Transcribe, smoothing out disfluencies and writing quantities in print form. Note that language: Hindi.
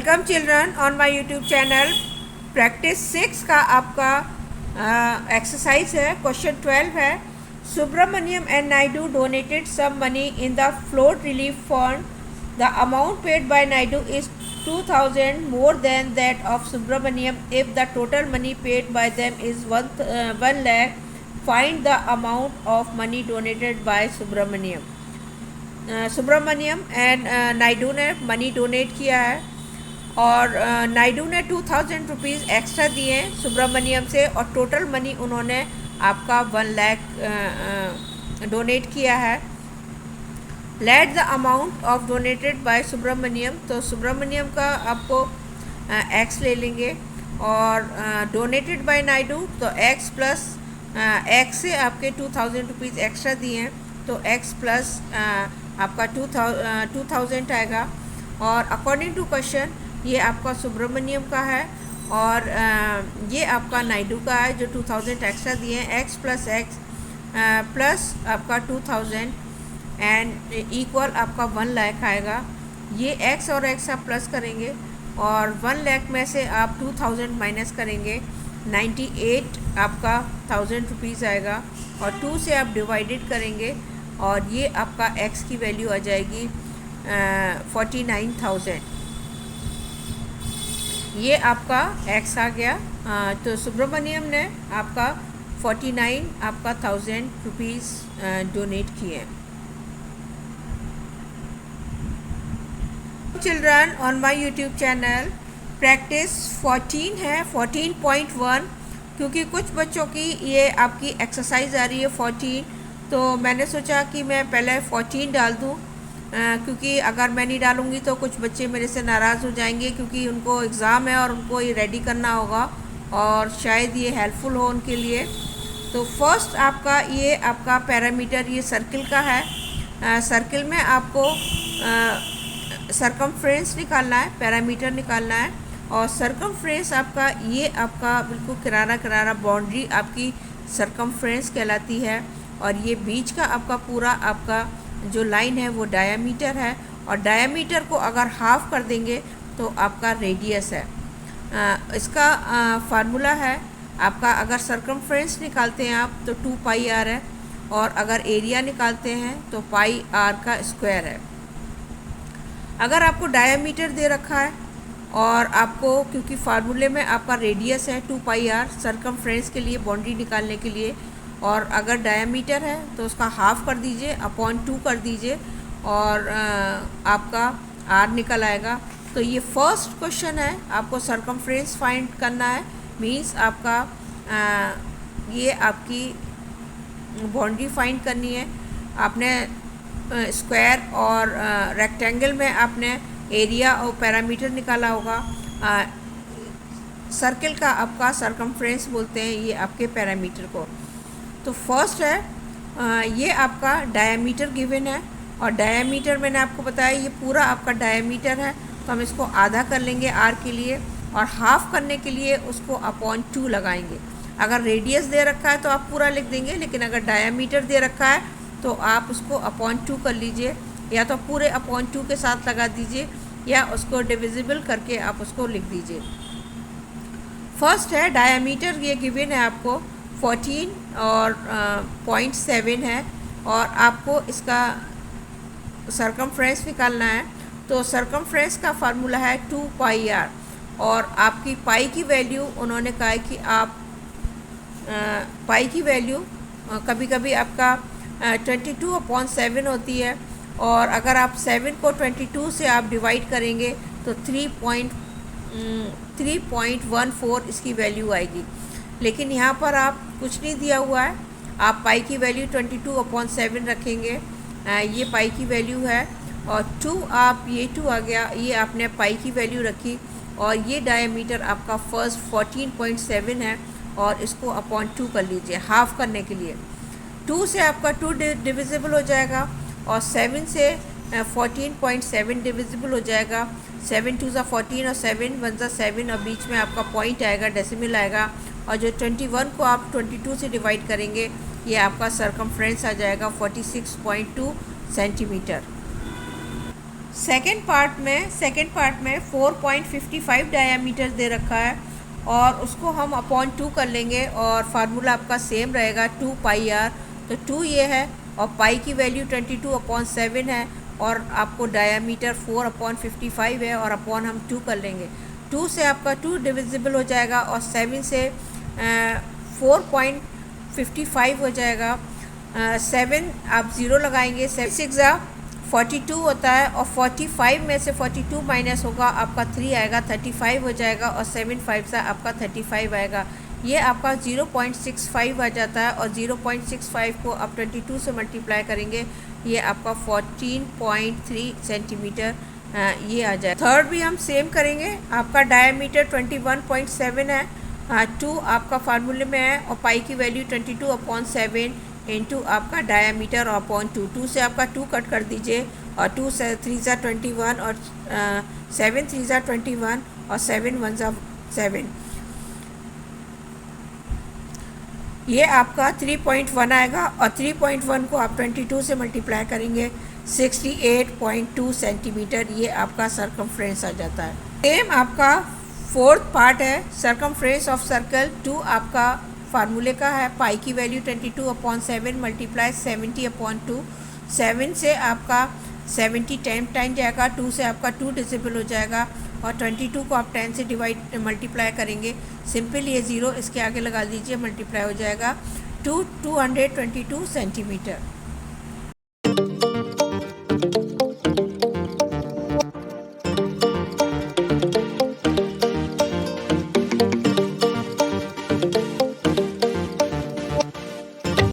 Welcome children on my YouTube channel. Practice 6 का आपका एक्सरसाइज है। क्वेश्चन 12 है, Subramanyam and Naidu donated some money in the flood relief fund. The amount paid by Naidu is 2000 more than that of Subramanyam if the total money paid by them is 1 lakh। Find the amount of money donated by Subramanyam. Subramanyam and Naidu ने मनी डोनेट किया है और नायडू ने 2000 रुपीज़ एक्स्ट्रा दिए सुब्रमण्यम से और टोटल मनी उन्होंने आपका 1 लाख डोनेट किया है। Let the amount of donated by Subramanyam, तो सुब्रमण्यम का आपको एक्स ले लेंगे और डोनेटेड बाय नायडू तो एक्स प्लस एक्स से आपके 2000 रुपीज़ एक्स्ट्रा दिए हैं तो एक्स प्लस आपका 2000 आएगा। और अकॉर्डिंग टू क्वेश्चन ये आपका सुब्रमण्यम का है और ये आपका नायडू का है जो 2000 एक्स्ट्रा दिए हैं। एक्स प्लस आपका 2000 एंड इक्वल आपका 1 लाख आएगा। ये एक्स और एक्स आप प्लस करेंगे और 1 लाख में से आप 2000 माइनस करेंगे, 98 आपका 1000 रुपीज़ आएगा और 2 से आप डिवाइडेड करेंगे और ये आपका एक्स की वैल्यू आ जाएगी 49,000। ये आपका एक्स आ गया। तो सुब्रमण्यम ने आपका 49 आपका 1000 रुपीज़ डोनेट किए। Children on my YouTube channel practice 14 है, 14.1, क्योंकि कुछ बच्चों की ये आपकी एक्सरसाइज आ रही है 14, तो मैंने सोचा कि मैं पहले 14 डाल दूँ, क्योंकि अगर मैं नहीं डालूँगी तो कुछ बच्चे मेरे से नाराज़ हो जाएंगे क्योंकि उनको एग्ज़ाम है और उनको ये रेडी करना होगा और शायद ये हेल्पफुल हो उनके लिए। तो फर्स्ट आपका ये आपका पैरामीटर ये सर्किल का है। सर्किल में आपको सरकमफ्रेंस निकालना है, पैरामीटर निकालना है और सरकमफ्रेंस आपका ये आपका बिल्कुल किनारा किनारा बाउंड्री आपकी सरकमफ्रेंस कहलाती है और ये बीच का आपका पूरा आपका जो लाइन है वो डायामीटर है और डायामीटर को अगर हाफ कर देंगे तो आपका रेडियस है। इसका फार्मूला है आपका, अगर सरकमफ्रेंस निकालते हैं आप तो 2 पाई आर है और अगर एरिया निकालते हैं तो पाई आर का स्क्वायर है। अगर आपको डायामीटर दे रखा है और आपको क्योंकि फार्मूले में आपका रेडियस है 2 पाई आर सरकमफ्रेंस के लिए बाउंड्री निकालने के लिए, और अगर डायामीटर है तो उसका हाफ कर दीजिए अपॉन 2 कर दीजिए और आपका आर निकल आएगा। तो ये फर्स्ट क्वेश्चन है, आपको सरकमफ्रेंस फाइंड करना है, मींस आपका ये आपकी बाउंड्री फाइंड करनी है। आपने स्क्वायर और रेक्टेंगल में आपने एरिया और पैरामीटर निकाला होगा। सर्किल का आपका सरकमफ्रेंस बोलते हैं ये आपके पैरामीटर को। तो फर्स्ट है ये आपका डायामीटर गिवन है और डायामीटर मैंने आपको बताया ये पूरा आपका डायामीटर है, तो हम इसको आधा कर लेंगे आर के लिए और हाफ करने के लिए उसको अपॉन 2 लगाएंगे। अगर रेडियस दे रखा है तो आप पूरा लिख देंगे, लेकिन अगर डायामीटर दे रखा है तो आप उसको अपॉन 2 कर लीजिए, या तो पूरे अपॉन 2 के साथ लगा दीजिए या उसको डिविजिबल करके आप उसको लिख दीजिए। फर्स्ट है डायामीटर, ये गिवन है आपको 14 और 0.7 है और आपको इसका सरकमफ्रेंस निकालना है। तो सरकमफ्रेंस का फार्मूला है 2 पाई आर और आपकी पाई की वैल्यू उन्होंने कहा है कि आप पाई की वैल्यू कभी कभी आपका 22/7 होती है और अगर आप 7 को 22 से आप डिवाइड करेंगे तो 3.14 इसकी वैल्यू आएगी। लेकिन यहाँ पर आप कुछ नहीं दिया हुआ है, आप पाई की वैल्यू 22/7 रखेंगे, ये पाई की वैल्यू है और 2 आप ये 2 आ गया, ये आपने पाई की वैल्यू रखी और ये डायमीटर आपका फर्स्ट 14.7 है और इसको अपॉन 2 कर लीजिए हाफ करने के लिए। 2 से आपका 2 डिविजिबल हो जाएगा और 7 से 14.7 डिविजिबल हो जाएगा। 7 2 ज़ा 14 और 7 1 ज़ा 7 और बीच में आपका पॉइंट आएगा, डेसिमल आएगा और जो 21 को आप 22 से डिवाइड करेंगे ये आपका सरकमफ्रेंस आ जाएगा 46.2 सेंटीमीटर। सेकेंड पार्ट में 4.55 डायामीटर दे रखा है और उसको हम अपॉन 2 कर लेंगे और फार्मूला आपका सेम रहेगा 2 पाई आर। तो 2 ये है और पाई की वैल्यू 22/7 है और आपको डायामीटर 4/55 है और अपॉन हम 2 कर लेंगे। 2 से आपका 2 डिविजिबल हो जाएगा और 7 से 4.55 हो जाएगा। 7 आप ज़ीरो लगाएंगे, 7 6 42 होता है और 45 में से 42 माइनस होगा आपका 3 आएगा, 35 हो जाएगा और 7 5 से आपका 35 आएगा। ये आपका 0.65 आ जाता है और 0.65 को आप 22 से मल्टीप्लाई करेंगे, ये आपका 14.3 सेंटीमीटर ये आ जाए। थर्ड भी हम सेम करेंगे। आपका डायमीटर 21.7 है, 2 आपका फार्मूले में है और पाई की वैल्यू 22/7 इंटू आपका डायमीटर अपॉन 2। 2 से आपका 2 कट कर दीजिए और 2 से 3 ज़ा 21 और 7 3 ज़ा 21 और 7 1 ज़ा 7। ये आपका 3.1 आएगा और 3.1 को आप 22 से मल्टीप्लाई करेंगे, 68.2 सेंटीमीटर ये आपका सरकमफ्रेंस आ जाता है। सेम आपका फोर्थ पार्ट है सरकमफ्रेंस ऑफ सर्कल। 2 आपका फार्मूले का है, पाई की वैल्यू 22/7 मल्टीप्लाई 70/2। 7 से आपका 70 10 टाइम जाएगा, 2 से आपका 2 डिजिबल हो जाएगा और 22 को आप 10 से डिवाइड मल्टीप्लाई करेंगे, सिंपल ये 0 इसके आगे लगा दीजिए, मल्टीप्लाई हो जाएगा 222 सेंटीमीटर।